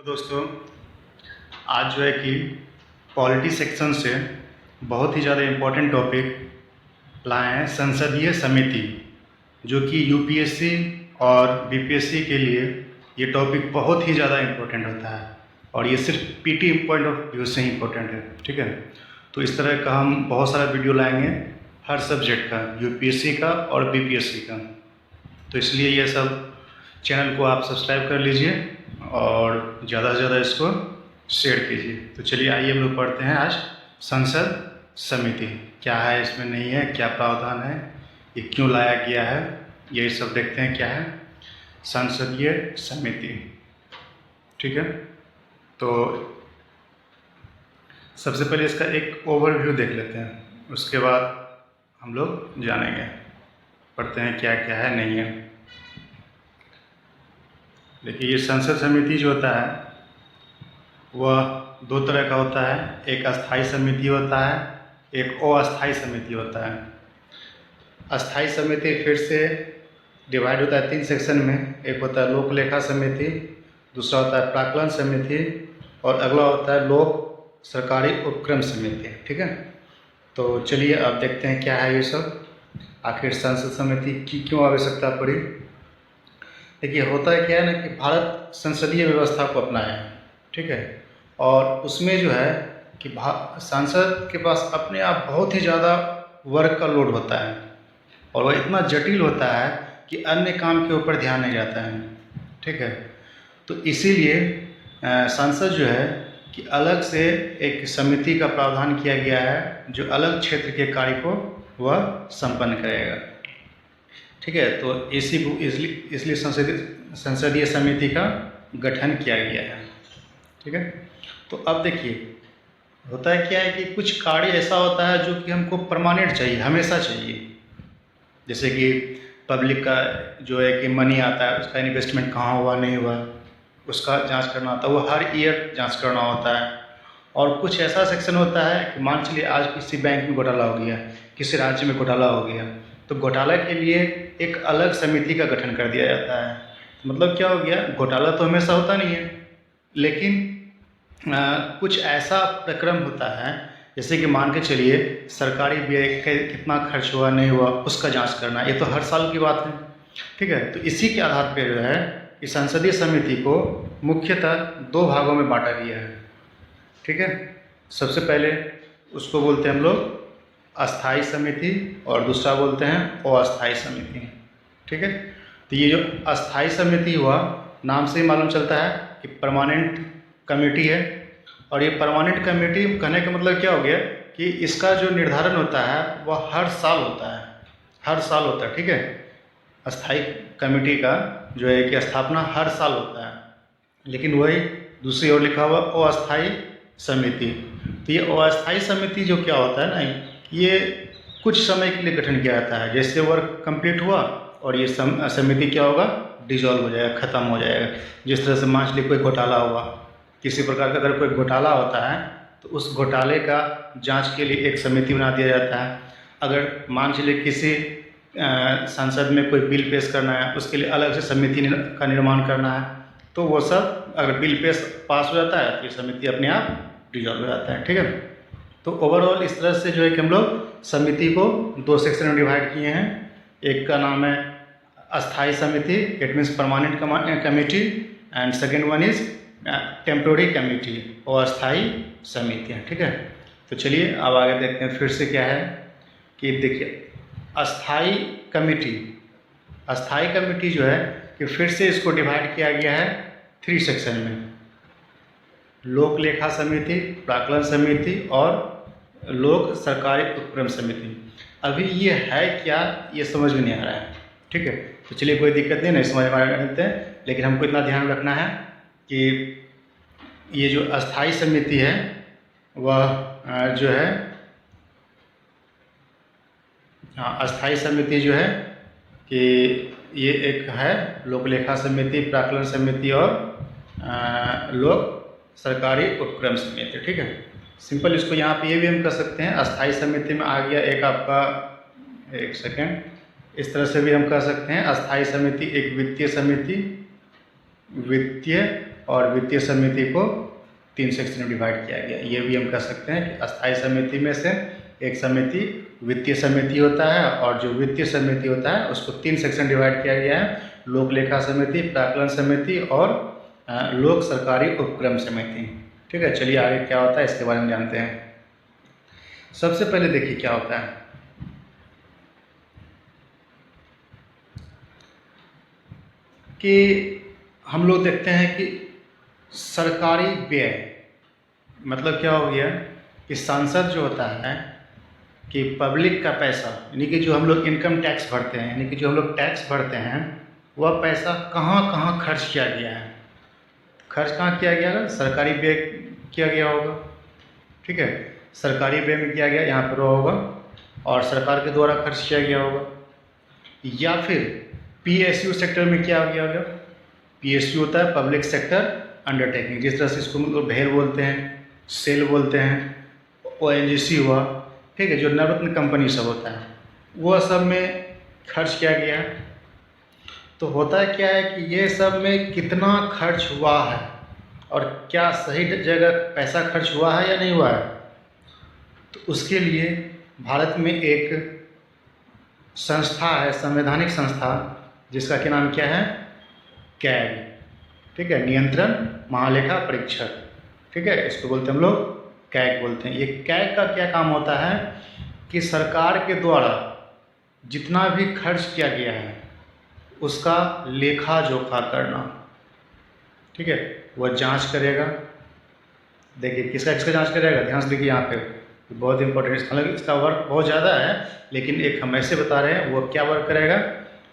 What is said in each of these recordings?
दोस्तों, आज जो है कि पॉलिटी सेक्शन से बहुत ही ज़्यादा इम्पोर्टेंट टॉपिक लाए हैं संसदीय समिति, जो कि यूपीएससी और बीपीएससी के लिए ये टॉपिक बहुत ही ज़्यादा इम्पोर्टेंट होता है और ये सिर्फ पीटी पॉइंट ऑफ व्यू से ही इम्पोर्टेंट है। ठीक है, तो इस तरह का हम बहुत सारा वीडियो लाएंगे हर सब्जेक्ट का, यूपीएससी का और बीपीएससी का। तो इसलिए ये सब चैनल को आप सब्सक्राइब कर लीजिए और ज़्यादा से ज़्यादा इसको शेयर कीजिए। तो चलिए आइए हम लोग पढ़ते हैं आज संसद समिति क्या है, इसमें नहीं है, क्या प्रावधान है, ये क्यों लाया गया है, यही सब देखते हैं क्या है संसदीय समिति। ठीक है, तो सबसे पहले इसका एक ओवरव्यू देख लेते हैं, उसके बाद हम लोग जानेंगे, पढ़ते हैं क्या क्या है नहीं है। देखिए, ये संसद समिति जो होता है वह दो तरह का होता है, एक अस्थाई समिति होता है, एक अस्थाई समिति होता है। अस्थाई समिति फिर से डिवाइड होता है 3 सेक्शन में, एक होता है लोक लेखा समिति, दूसरा होता है प्राक्कलन समिति और अगला होता है लोक सरकारी उपक्रम समिति। ठीक है, तो चलिए अब देखते हैं क्या है ये सब, आखिर संसद समिति की क्यों आवश्यकता पड़ी। देखिए, होता है क्या है ना कि भारत संसदीय व्यवस्था को अपनाया है। ठीक है, और उसमें जो है कि सांसद के पास अपने आप बहुत ही ज़्यादा वर्क का लोड होता है और वह इतना जटिल होता है कि अन्य काम के ऊपर ध्यान नहीं जाता है। ठीक है, तो इसीलिए सांसद जो है कि अलग से एक समिति का प्रावधान किया गया है जो अलग क्षेत्र के कार्य को वह संपन्न करेगा। ठीक है, तो इसलिए संसदीय समिति का गठन किया गया है। ठीक है, तो अब देखिए, होता है क्या है कि कुछ कार्य ऐसा होता है जो कि हमको परमानेंट चाहिए, हमेशा चाहिए। जैसे कि पब्लिक का जो है कि मनी आता है, उसका इन्वेस्टमेंट कहाँ हुआ नहीं हुआ, उसका जांच करना होता है, वो हर ईयर जांच करना होता है। और कुछ ऐसा सेक्शन होता है कि मान चलिए आज किसी बैंक में घोटाला हो गया, किसी राज्य में घोटाला हो गया, तो घोटाला के लिए एक अलग समिति का गठन कर दिया जाता है। मतलब क्या हो गया, घोटाला तो हमेशा होता नहीं है, लेकिन कुछ ऐसा प्रक्रम होता है, जैसे कि मान के चलिए सरकारी व्यय कितना खर्च हुआ नहीं हुआ उसका जांच करना, ये तो हर साल की बात है। ठीक है, तो इसी के आधार पर जो है इस संसदीय समिति को मुख्यतः 2 भागों में बांटा गया है। ठीक है, सबसे पहले उसको बोलते हैं हम लोग अस्थाई समिति और दूसरा बोलते हैं अस्थाई समिति। ठीक है, तो ये जो अस्थाई समिति हुआ, नाम से ही मालूम चलता है कि परमानेंट कमेटी है। और ये परमानेंट कमेटी कहने का मतलब क्या हो गया कि इसका जो निर्धारण होता है वह हर साल होता है, हर साल होता है। ठीक है, अस्थाई कमेटी का जो है कि स्थापना हर साल होता है, लेकिन वही दूसरी ओर लिखा हुआ अस्थाई समिति। तो ये अस्थाई समिति जो क्या होता है ना, ये कुछ समय के लिए गठन किया जाता है। जैसे वर्क कंप्लीट हुआ और ये समिति क्या होगा, डिसॉल्व हो जाएगा, ख़त्म हो जाएगा। जिस तरह से मान लीजिए कोई घोटाला हुआ, किसी प्रकार का अगर कोई घोटाला होता है तो उस घोटाले का जांच के लिए एक समिति बना दिया जाता है। अगर मान चलिए किसी संसद में कोई बिल पेश करना है, उसके लिए अलग से समिति का निर्माण करना है, तो वो सब अगर बिल पास हो जाता है तो ये समिति अपने आप डिसॉल्व हो जाता है। ठीक है, तो ओवरऑल इस तरह से जो है कि हम लोग समिति को 2 सेक्शन में डिवाइड किए हैं। एक का नाम है अस्थाई समिति, it means permanent committee, and second one is temporary committee और अस्थाई समिति है। ठीक है, तो चलिए अब आगे देखते हैं फिर से क्या है कि देखिए अस्थाई कमेटी जो है कि फिर से इसको डिवाइड किया गया है 3 सेक्शन में, लोक लेखा समिति, प्राक्कलन समिति और लोक सरकारी उपक्रम समिति। अभी ये है क्या, ये समझ में नहीं आ रहा है। ठीक है, तो चलिए कोई दिक्कत नहीं समझ में आ लेते हैं, लेकिन हमको इतना ध्यान रखना है कि ये जो अस्थाई समिति है वह जो है अस्थाई समिति जो है कि ये एक है लोक लेखा समिति, प्राक्कलन समिति और लोक सरकारी उपक्रम समिति। ठीक है, सिंपल इसको यहाँ पे ये भी हम कर सकते हैं, अस्थाई समिति में आ गया एक आपका, एक सेकेंड, इस तरह से भी हम कह सकते हैं अस्थाई समिति एक वित्तीय समिति, वित्तीय और वित्तीय समिति को 3 सेक्शन में डिवाइड किया गया। ये भी हम कह सकते हैं कि अस्थायी समिति में से एक समिति वित्तीय समिति होता है, और जो वित्तीय समिति होता है उसको 3 सेक्शन डिवाइड किया गया है: लोक लेखा समिति, प्राक्कलन समिति और लोक सरकारी उपक्रम समिति। ठीक है, चलिए आगे क्या होता है इसके बारे में जानते हैं। सबसे पहले देखिए क्या होता है कि हम लोग देखते हैं कि सरकारी व्यय मतलब क्या हो गया कि सांसद जो होता है कि पब्लिक का पैसा, यानी कि जो हम लोग इनकम टैक्स भरते हैं, यानी कि जो हम लोग टैक्स भरते हैं, वह पैसा कहाँ कहाँ खर्च किया गया है। खर्च कहाँ किया गया है? सरकारी व्यय किया गया होगा। ठीक है, सरकारी व्यय में किया गया, यहाँ पर होगा, और सरकार के द्वारा खर्च किया गया होगा। या फिर PSU सेक्टर में क्या हो गया होगा? PSU होता है पब्लिक सेक्टर अंडरटेकिंग, जिस तरह से इसको भेल बोलते हैं, सेल बोलते हैं, ONGC हुआ। ठीक है, जो नवरत्न कंपनी सब होता है वह सब में खर्च किया गया है। तो होता क्या है कि ये सब में कितना खर्च हुआ है और क्या सही जगह पैसा खर्च हुआ है या नहीं हुआ है, तो उसके लिए भारत में एक संस्था है, संवैधानिक संस्था, जिसका क्या नाम क्या है? कैग। ठीक है, नियंत्रण महालेखा परीक्षक। ठीक है, इसको बोलते हैं हम लोग कैग बोलते हैं। ये कैग का क्या काम होता है कि सरकार के द्वारा जितना भी खर्च किया गया है उसका लेखा जोखा करना। ठीक है, वह जांच करेगा। देखिए किसका किसका जांच करेगा, ध्यान से देखिए यहाँ पे बहुत इंपॉर्टेंट। हालांकि इसका वर्क बहुत ज़्यादा है, लेकिन एक हम ऐसे बता रहे हैं। वो क्या वर्क करेगा?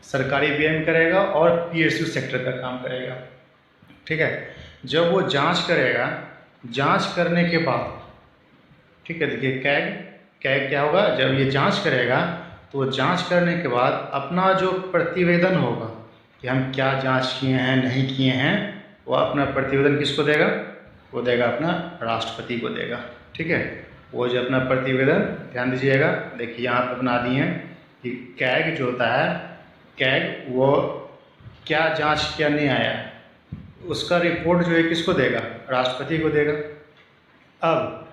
सरकारी व्यय में करेगा और PSU सेक्टर का काम करेगा। ठीक है, जब वो जांच करेगा, जांच करने के बाद, ठीक है, देखिए कैग क्या होगा, जब ये जांच करेगा तो जांच करने के बाद अपना जो प्रतिवेदन होगा कि हम क्या जांच किए हैं नहीं किए हैं, वो अपना प्रतिवेदन किसको देगा? वो देगा अपना राष्ट्रपति को देगा। ठीक है, वो जो अपना प्रतिवेदन, ध्यान दीजिएगा, देखिए यहाँ पर बना दिए हैं कि कैग जो होता है, कैग वो क्या जांच करने आया है, उसका रिपोर्ट जो है किसको देगा? राष्ट्रपति को देगा। अब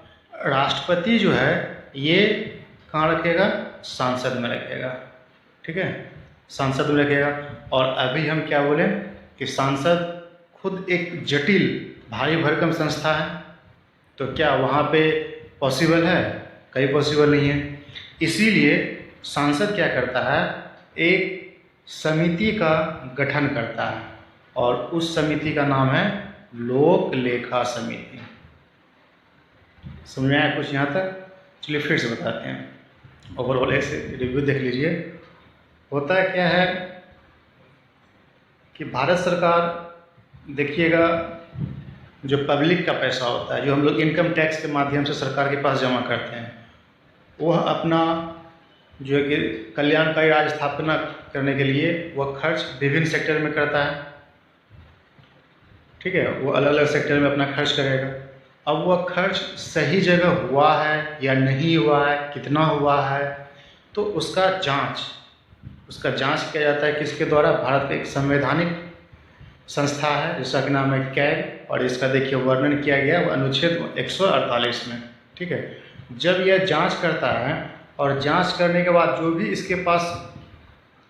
राष्ट्रपति जो है ये कहाँ रखेगा? सांसद में रखेगा। ठीक है, सांसद में रखेगा। और अभी हम क्या बोले कि सांसद खुद एक जटिल भारी भरकम संस्था है, तो क्या वहाँ पे पॉसिबल है? कहीं पॉसिबल नहीं है। इसीलिए सांसद क्या करता है? एक समिति का गठन करता है, और उस समिति का नाम है लोक लेखा समिति। समझ में आया कुछ यहाँ तक? चलिए फिर से बताते हैं, ओवरऑल ऐसे रिव्यू देख लीजिए। होता क्या है कि भारत सरकार, देखिएगा, जो पब्लिक का पैसा होता है, जो हम लोग इनकम टैक्स के माध्यम से सरकार के पास जमा करते हैं, वह अपना जो है कि कल्याणकारी राज्य स्थापना करने के लिए वह खर्च विभिन्न सेक्टर में करता है। ठीक है, वो अलग अलग सेक्टर में अपना खर्च करेगा। अब वह खर्च सही जगह हुआ है या नहीं हुआ है, कितना हुआ है, तो उसका जांच किया जाता है किसके द्वारा? भारत का एक संवैधानिक संस्था है जिसका कि नाम है कैग, और इसका देखिए वर्णन किया गया है अनुच्छेद 148 में। ठीक है, जब यह जांच करता है और जांच करने के बाद जो भी इसके पास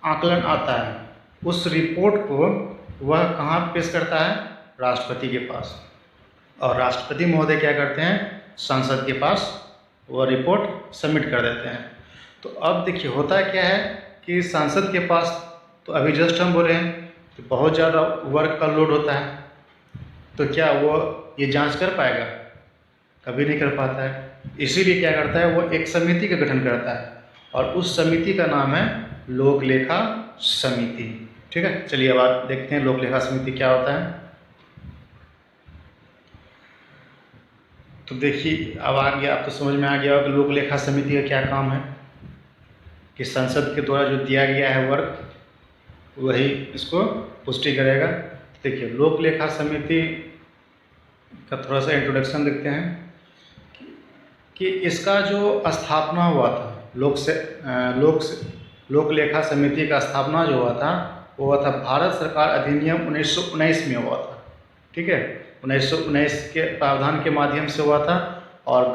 आकलन आता है, उस रिपोर्ट को वह कहाँ पेश करता है? राष्ट्रपति के पास। और राष्ट्रपति महोदय क्या करते हैं? संसद के पास वह रिपोर्ट सबमिट कर देते हैं। तो अब देखिए होता क्या है कि संसद के पास, तो अभी जस्ट हम बोले हैं कि बहुत ज़्यादा वर्क का लोड होता है, तो क्या वो ये जांच कर पाएगा? कभी नहीं कर पाता है। इसीलिए क्या करता है? वो एक समिति का गठन करता है, और उस समिति का नाम है लोक लेखा समिति। ठीक है, चलिए अब आप देखते हैं लोक लेखा समिति क्या होता है। तो देखिए अब आ गया, अब तो समझ में आ गया कि लोक लेखा समिति का क्या काम है, कि संसद के द्वारा जो दिया गया है वर्क वही इसको पुष्टि करेगा। देखिए लोक लेखा समिति का थोड़ा सा इंट्रोडक्शन देखते हैं कि इसका जो स्थापना हुआ था, लोक लेखा समिति का स्थापना जो हुआ था वो हुआ था भारत सरकार अधिनियम 1919 में हुआ था। ठीक है। 1919 के प्रावधान के माध्यम से हुआ था और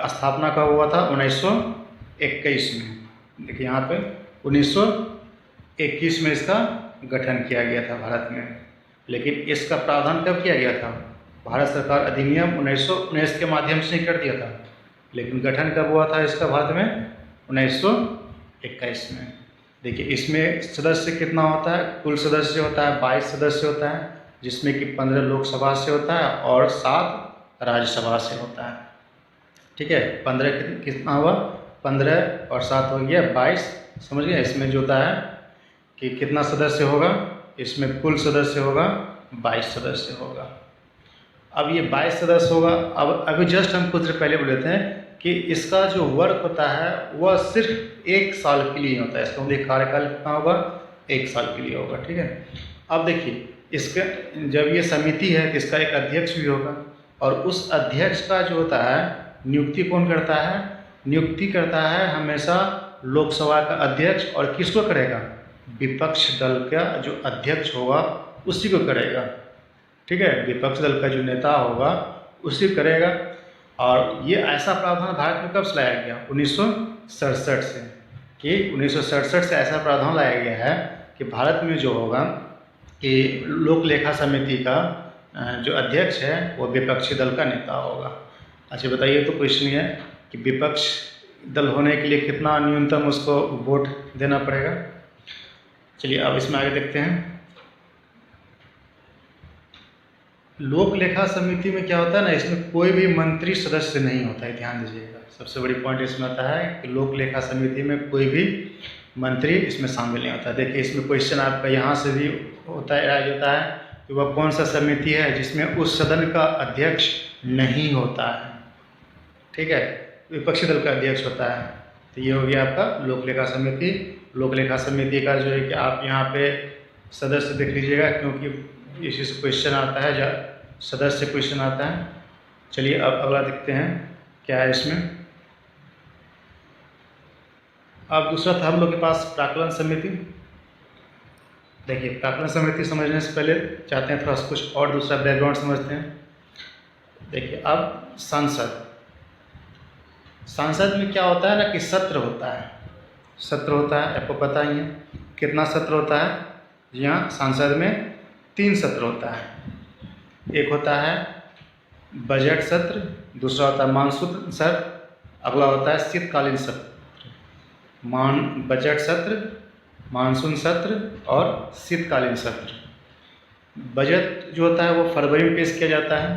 स्थापना कब हुआ था? 1921 में। देखिए यहाँ पे 1921 में इसका गठन किया गया था भारत में। लेकिन इसका प्रावधान कब किया गया था? भारत सरकार अधिनियम 1919 के माध्यम से ही कर दिया था, लेकिन गठन कब हुआ था इसका भारत में? 1921 में। देखिए इसमें सदस्य कितना होता है? कुल सदस्य होता है 22 सदस्य होता है, जिसमें कि 15 लोकसभा से होता है और 7 राज्यसभा से होता है। ठीक है, 15 कितना हुआ? 15 और 7 हो गया 22। समझ गए? इसमें जो होता है कि कितना सदस्य होगा? इसमें कुल सदस्य होगा 22 सदस्य होगा। अब ये 22 सदस्य होगा। अब अभी जस्ट हम कुछ देर पहले बोले थे कि इसका जो वर्क होता है वह सिर्फ 1 साल के लिए होता है। इसका मतलब कार्यकाल कितना होगा? 1 साल के लिए होगा। ठीक है। अब देखिए इसका जब ये समिति है तो इसका एक अध्यक्ष भी होगा, और उस अध्यक्ष का जो होता है नियुक्ति कौन करता है? नियुक्ति करता है हमेशा लोकसभा का अध्यक्ष। और किसको करेगा? विपक्ष दल का जो अध्यक्ष होगा उसी को करेगा। ठीक है, विपक्ष दल का जो नेता होगा उसी को करेगा। और ये ऐसा प्रावधान भारत में कब से लाया गया? 1967 से। कि 1967 से ऐसा प्रावधान लाया गया है कि भारत में जो होगा कि लोक लेखा समिति का जो अध्यक्ष है वो विपक्षी दल का नेता होगा। अच्छा बताइए, तो क्वेश्चन ये है कि विपक्ष दल होने के लिए कितना न्यूनतम उसको वोट देना पड़ेगा? चलिए अब इसमें आगे देखते हैं। लोक लेखा समिति में क्या होता है ना, इसमें कोई भी मंत्री सदस्य नहीं होता है। ध्यान दीजिएगा, सबसे बड़ी पॉइंट इसमें आता है कि लोक लेखा समिति में कोई भी मंत्री इसमें शामिल नहीं होता। देखिए इसमें क्वेश्चन आपका यहाँ से भी होता है, राज होता है कि वह कौन सा समिति है जिसमें उस सदन का अध्यक्ष नहीं होता है। ठीक है, विपक्षी दल का अध्यक्ष होता है। तो ये हो गया आपका लोक लेखा समिति। लोक लेखा समिति का जो है कि आप यहाँ पे सदस्य देख लीजिएगा, क्योंकि इसी से क्वेश्चन आता है, सदस्य क्वेश्चन आता है। चलिए अब अगला देखते हैं क्या है इसमें। अब दूसरा था हम लोग के पास प्राक्कलन समिति। देखिए प्राक्कलन समिति समझने से पहले चाहते हैं थोड़ा सा कुछ और दूसरा बैकग्राउंड समझते हैं। देखिए अब संसद में क्या होता है ना कि सत्र होता है। सत्र होता है, आपको पता ही है कितना सत्र होता है। जी हाँ, संसद में 3 सत्र होता है। एक होता है बजट सत्र, दूसरा होता है मानसून सत्र, अगला होता है शीतकालीन सत्र। बजट सत्र, मानसून सत्र और शीतकालीन सत्र। बजट जो होता है वो फरवरी में पेश किया जाता है,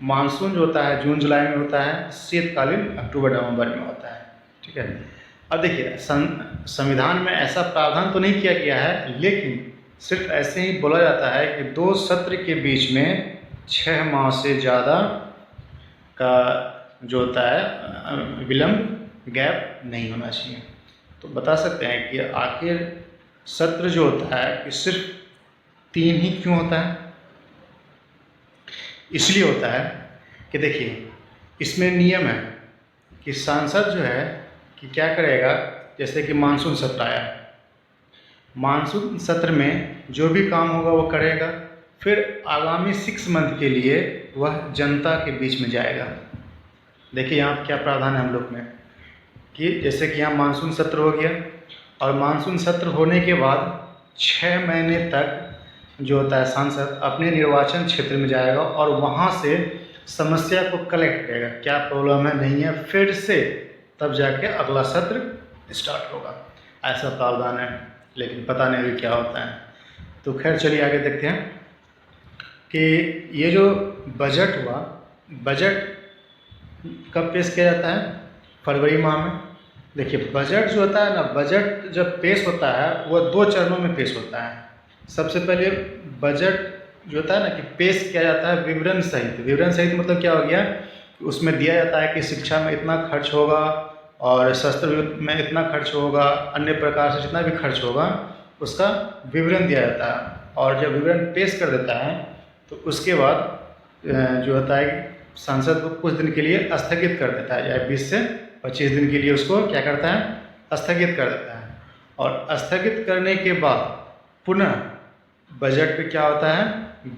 मानसून जो होता है जून जुलाई में होता है, शीतकालीन अक्टूबर नवंबर में होता है। ठीक है। अब देखिए संविधान में ऐसा प्रावधान तो नहीं किया गया है, लेकिन सिर्फ ऐसे ही बोला जाता है कि 2 सत्र के बीच में 6 माह से ज़्यादा का जो होता है विलम्ब, गैप नहीं होना चाहिए। तो बता सकते हैं कि आखिर सत्र जो होता है कि सिर्फ 3 ही क्यों होता है? इसलिए होता है कि देखिए इसमें नियम है कि सांसद जो है कि क्या करेगा, जैसे कि मानसून सत्र आया, मानसून सत्र में जो भी काम होगा वो करेगा, फिर आगामी 6 मंथ के लिए वह जनता के बीच में जाएगा। देखिए यहाँ क्या प्रावधान है हम लोग में कि जैसे कि यहाँ मानसून सत्र हो गया, और मानसून सत्र होने के बाद 6 महीने तक जो होता है सांसद अपने निर्वाचन क्षेत्र में जाएगा और वहाँ से समस्या को कलेक्ट करेगा, क्या प्रॉब्लम है नहीं है, फिर से तब जाके अगला सत्र स्टार्ट होगा। ऐसा प्रावधान है, लेकिन पता नहीं अभी क्या होता है। तो खैर चलिए आगे देखते हैं कि ये जो बजट हुआ, बजट कब पेश किया जाता है? फरवरी माह में। देखिए बजट जो होता है ना, बजट जब पेश होता है वह 2 चरणों में पेश होता है। सबसे पहले बजट जो होता है ना कि पेश किया जाता है विवरण सहित। विवरण सहित मतलब क्या हो गया, उसमें दिया जाता है कि शिक्षा में इतना खर्च होगा और शस्त्र में इतना खर्च होगा, अन्य प्रकार से जितना भी खर्च होगा उसका विवरण दिया जाता है। और जब विवरण पेश कर देता है तो उसके बाद जो होता है सांसद को कुछ दिन के लिए स्थगित कर देता है, या 20 से 25 दिन के लिए उसको क्या करता है, स्थगित कर देता है। और स्थगित करने के बाद पुनः बजट पे क्या होता है,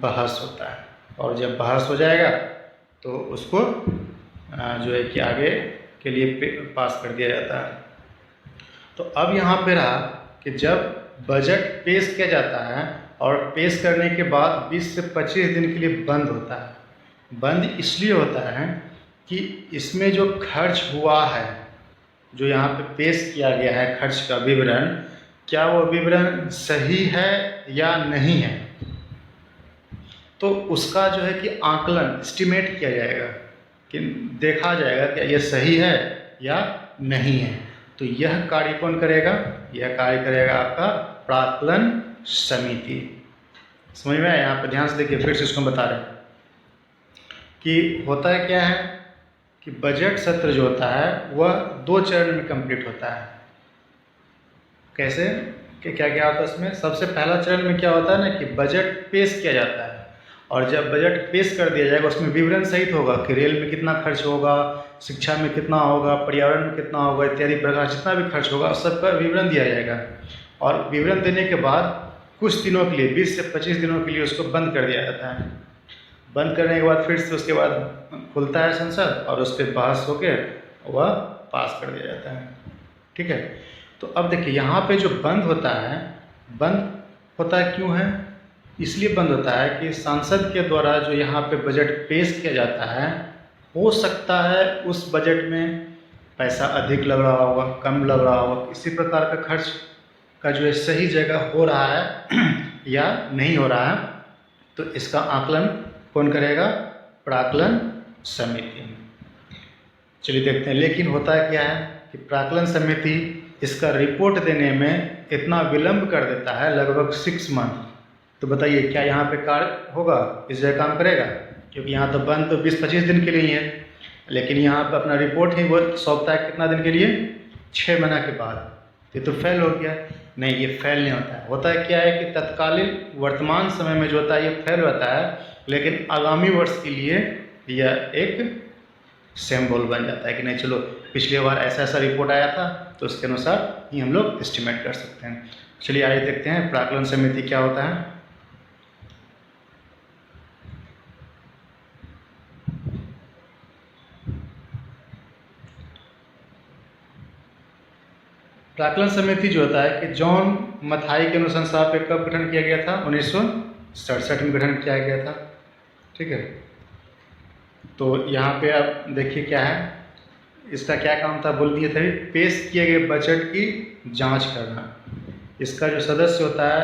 बहस होता है। और जब बहस हो जाएगा तो उसको जो है कि आगे के लिए पास कर दिया जाता है। तो अब यहाँ पे रहा कि जब बजट पेश किया जाता है और पेश करने के बाद 20 से 25 दिन के लिए बंद होता है। बंद इसलिए होता है कि इसमें जो खर्च हुआ है, जो यहाँ पे पेश किया गया है खर्च का विवरण, क्या वो विवरण सही है या नहीं है, तो उसका जो है कि आकलन एस्टिमेट किया जाएगा कि देखा जाएगा कि ये सही है या नहीं है। तो यह कार्य कौन करेगा? यह कार्य करेगा आपका प्राक्कलन समिति। समझ में आया? यहाँ पर ध्यान से देखिए, फिर से इसको बता रहे हैं कि होता है क्या है कि बजट सत्र जो होता है वह 2 चरण में कंप्लीट होता है। कैसे कि क्या क्या होता है उसमें? सबसे पहला चरण में क्या होता है ना कि बजट पेश किया जाता है, और जब बजट पेश कर दिया जाएगा उसमें विवरण सहित होगा कि रेल में कितना खर्च होगा, शिक्षा में कितना होगा, पर्यावरण में कितना होगा, इत्यादि प्रकार जितना भी खर्च होगा सबका विवरण दिया जाएगा। और विवरण देने के बाद कुछ दिनों के लिए 20 से 25 दिनों के लिए उसको बंद कर दिया जाता है। बंद करने के बाद फिर से उसके बाद खुलता है संसद और उस पर बहस होकर वह पास कर दिया जाता है। ठीक है, तो अब देखिए यहाँ पे जो बंद होता है, बंद होता है क्यों है? इसलिए बंद होता है कि सांसद के द्वारा जो यहाँ पे बजट पेश किया जाता है, हो सकता है उस बजट में पैसा अधिक लग रहा होगा, कम लग रहा होगा, किसी प्रकार का खर्च का जो है सही जगह हो रहा है या नहीं हो रहा है, तो इसका आकलन कौन करेगा? प्राक्कलन समिति। चलिए देखते हैं। लेकिन होता है क्या है कि प्राक्कलन समिति इसका रिपोर्ट देने में इतना विलंब कर देता है, लगभग 6 मंथ। तो बताइए क्या यहाँ पे कार्य होगा, इस जगह काम करेगा? क्योंकि यहाँ तो बंद तो 20-25 दिन के लिए ही है, लेकिन यहाँ पे अपना रिपोर्ट ही वो सौंपता है कितना दिन के लिए? 6 महीना के बाद। ये तो फेल हो गया। नहीं, ये फेल नहीं होता है। होता है क्या है कि तत्कालीन वर्तमान समय में जो होता है ये फेल होता है, लेकिन आगामी वर्ष के लिए यह एक सिंबल बन जाता है कि नहीं चलो पिछले बार ऐसा ऐसा रिपोर्ट आया था, तो उसके अनुसार ही हम लोग एस्टिमेट कर सकते हैं। चलिए आगे देखते हैं प्राक्कलन समिति क्या होता है। प्राक्कलन समिति जो होता है कि जॉन मथाई के अनुशंसा पे कब गठन किया गया था? 1967 में गठन किया गया था। ठीक है, तो यहाँ पे आप देखिए क्या है, इसका क्या काम था बोल दिए थे, पेश किए गए बजट की जांच करना। इसका जो सदस्य होता है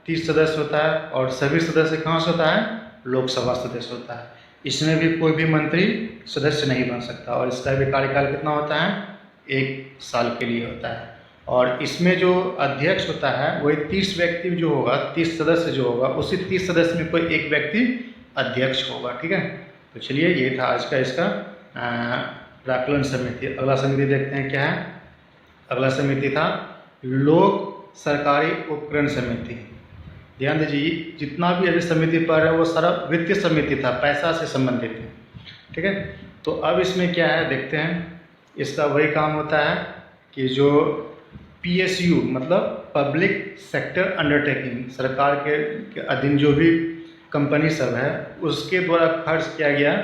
30 सदस्य होता है, और सभी सदस्य कहाँ से होता है? लोकसभा सदस्य होता है। इसमें भी कोई भी मंत्री सदस्य नहीं बन सकता, और इसका भी कार्यकाल कितना होता है? 1 साल के लिए होता है। और इसमें जो अध्यक्ष होता है वही 30 व्यक्ति जो होगा, 30 सदस्य जो होगा, उसी 30 सदस्य में कोई एक व्यक्ति अध्यक्ष होगा। ठीक है, तो चलिए ये था आज का इसका प्राक्कलन समिति। अगला समिति देखते हैं क्या है। अगला समिति था लोक सरकारी उपकरण समिति। ध्यान दीजिए, जितना भी अभी समिति पर है वो सारा वित्तीय समिति था, पैसा से संबंधित है। ठीक है, तो अब इसमें क्या है देखते हैं। इसका वही काम होता है कि जो PSU मतलब पब्लिक सेक्टर अंडरटेकिंग, सरकार के अधीन जो भी कंपनी सब है उसके द्वारा खर्च किया गया,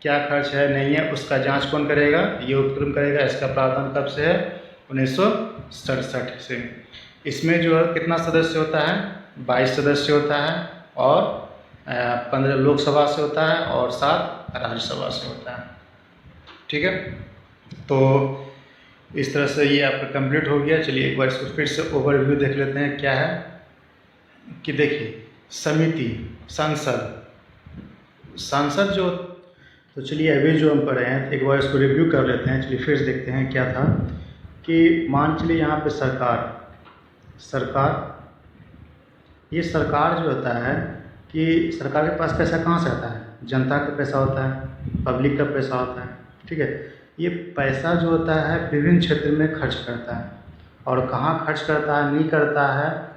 क्या खर्च है नहीं है, उसका जांच कौन करेगा? ये उपक्रम करेगा। इसका प्रावधान कब से है? 1967 से। इसमें जो है कितना सदस्य होता है? 22 सदस्य होता है, और 15 लोकसभा से होता है और 7 राज्यसभा से होता है। ठीक है, तो इस तरह से ये आपका कंप्लीट हो गया। चलिए एक बार इसको फिर से ओवरव्यू देख लेते हैं क्या है कि देखिए समिति, सांसद जो, तो चलिए अभी जो हम पढ़े हैं एक बार इसको रिव्यू कर लेते हैं। चलिए फिर से देखते हैं क्या था कि मान चलिए यहाँ पे सरकार, ये सरकार जो होता है कि सरकार के पास पैसा कहाँ से आता है? जनता का पैसा होता है, पब्लिक का पैसा होता है। ठीक है, ये पैसा जो होता है विभिन्न क्षेत्र में खर्च करता है, और कहाँ खर्च करता है नहीं करता है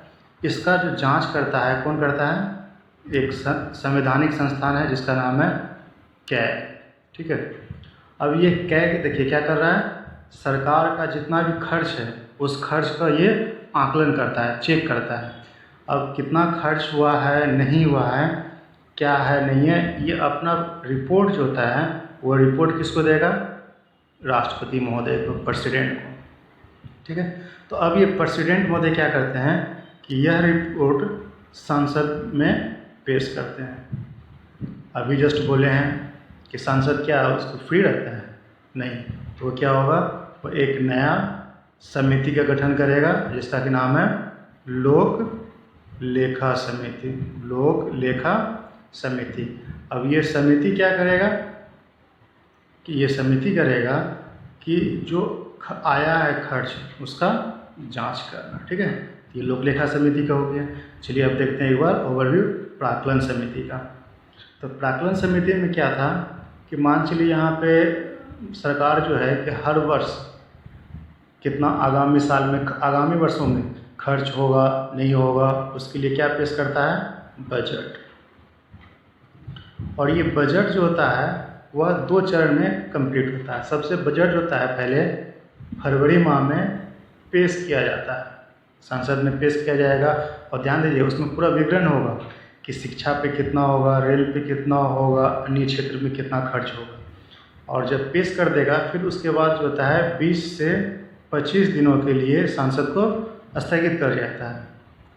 इसका जो जांच करता है कौन करता है? एक संवैधानिक संस्थान है जिसका नाम है कैग। ठीक है, अब ये कैग देखिए क्या कर रहा है, सरकार का जितना भी खर्च है उस खर्च का ये आकलन करता है, चेक करता है। अब कितना खर्च हुआ है नहीं हुआ है, क्या है नहीं है, ये अपना रिपोर्ट जो होता है वो रिपोर्ट किसको देगा, राष्ट्रपति महोदय को, प्रेसिडेंट को। ठीक है, तो अब ये प्रेसिडेंट महोदय क्या करते हैं कि यह रिपोर्ट संसद में पेश करते हैं। अभी जस्ट बोले हैं कि सांसद क्या उसको फ्री रहता है, नहीं, तो वो क्या होगा, वो एक नया समिति का गठन करेगा जिसका कि नाम है लोक लेखा समिति। लोक लेखा समिति। अब ये समिति क्या करेगा कि ये समिति करेगा कि जो आया है खर्च उसका जांच करना। ठीक है, ये लोक लेखा समिति का हो गया। चलिए अब देखते हैं एक बार ओवरव्यू प्राक्कलन समिति का। तो प्राक्कलन समिति में क्या था कि मान चलिए यहाँ पे सरकार जो है कि हर वर्ष कितना आगामी साल में, आगामी वर्षों में खर्च होगा नहीं होगा, उसके लिए क्या पेश करता है, बजट। और ये बजट जो होता है वह 2 चरण में कंप्लीट होता है। सबसे बजट होता है पहले फरवरी माह में पेश किया जाता है, संसद में पेश किया जाएगा। और ध्यान दीजिए उसमें पूरा विवरण होगा कि शिक्षा पे कितना होगा, रेल पे कितना होगा, अन्य क्षेत्र में कितना खर्च होगा। और जब पेश कर देगा फिर उसके बाद जो होता है 20 से 25 दिनों के लिए संसद को स्थगित कर जाता है।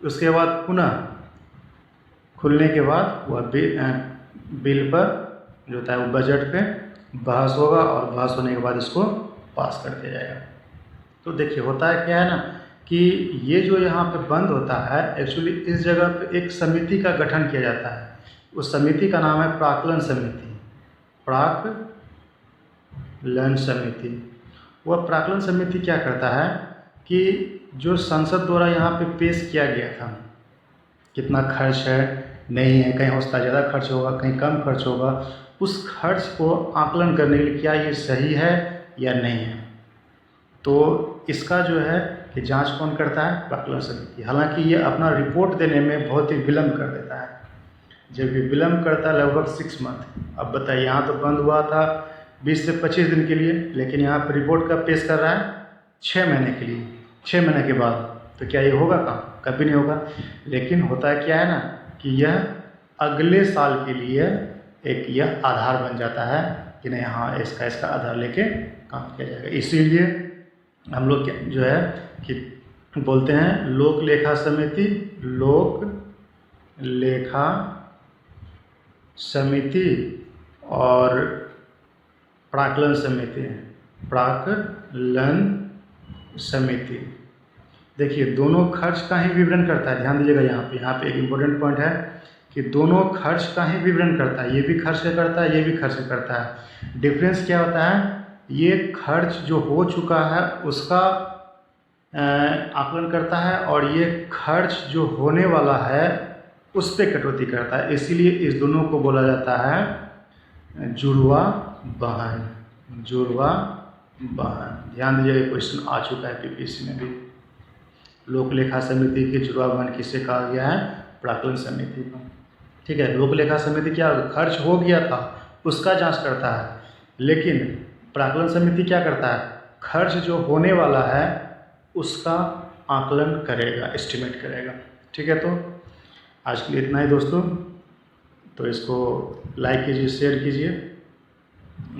उसके बाद पुनः खुलने के बाद वह बिल पर जो होता है वो बजट पे बहस होगा और बहस होने के बाद इसको पास कर दिया जाएगा। तो देखिए होता है क्या है ना कि ये जो यहाँ पे बंद होता है एक्चुअली इस जगह पे एक समिति का गठन किया जाता है। उस समिति का नाम है प्राक्कलन समिति। प्राक्कलन समिति। वह प्राक्कलन समिति क्या करता है कि जो संसद द्वारा यहाँ पे पेश किया गया था, कितना खर्च है नहीं है, कहीं होता ज़्यादा खर्च होगा कहीं कम खर्च होगा, उस खर्च को आकलन करने के लिए क्या ये सही है या नहीं है, तो इसका जो है कि जांच कौन करता है, प्राक्कलन समिति। हालांकि ये अपना रिपोर्ट देने में बहुत ही विलम्ब कर देता है। जब ये विलम्ब करता है लगभग 6 मंथ। अब बताइए यहाँ तो बंद हुआ था 20 से 25 दिन के लिए, लेकिन यहाँ पर रिपोर्ट कब पेश कर रहा है, 6 महीने के लिए, 6 महीने के बाद। तो क्या ये होगा काम, कभी नहीं होगा। लेकिन होता है क्या है ना कि यह अगले साल के लिए एक यह आधार बन जाता है कि नहीं हाँ इसका आधार लेके काम किया जाएगा। इसीलिए हम लोग जो है कि बोलते हैं लोक लेखा समिति, लोक लेखा समिति और प्राक्कलन समिति, प्राक्कलन समिति। देखिए दोनों खर्च का ही विवरण करता है। ध्यान दीजिएगा यहाँ पे एक इम्पोर्टेंट पॉइंट है कि दोनों खर्च का ही विवरण करता है। ये भी खर्च करता है, ये भी खर्च करता है। डिफरेंस क्या होता है, ये खर्च जो हो चुका है उसका आकलन करता है और ये खर्च जो होने वाला है उस पर कटौती करता है। इसीलिए इस दोनों को बोला जाता है जुड़वा वहन। जुड़वा वहन। ध्यान दीजिएगा क्वेश्चन आ चुका है पीपीएससी में भी। लोक लेखा समिति के जुड़वा वहन किसे कहा गया है, प्राक्कलन समिति को। ठीक है, लोक लेखा समिति क्या खर्च हो गया था उसका जांच करता है, लेकिन प्राक्कलन समिति क्या करता है, खर्च जो होने वाला है उसका आकलन करेगा, एस्टिमेट करेगा। ठीक है, तो आज के लिए इतना ही दोस्तों। तो इसको लाइक कीजिए, शेयर कीजिए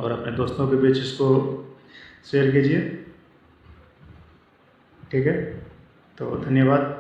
और अपने दोस्तों के बीच इसको शेयर कीजिए। ठीक है, तो धन्यवाद।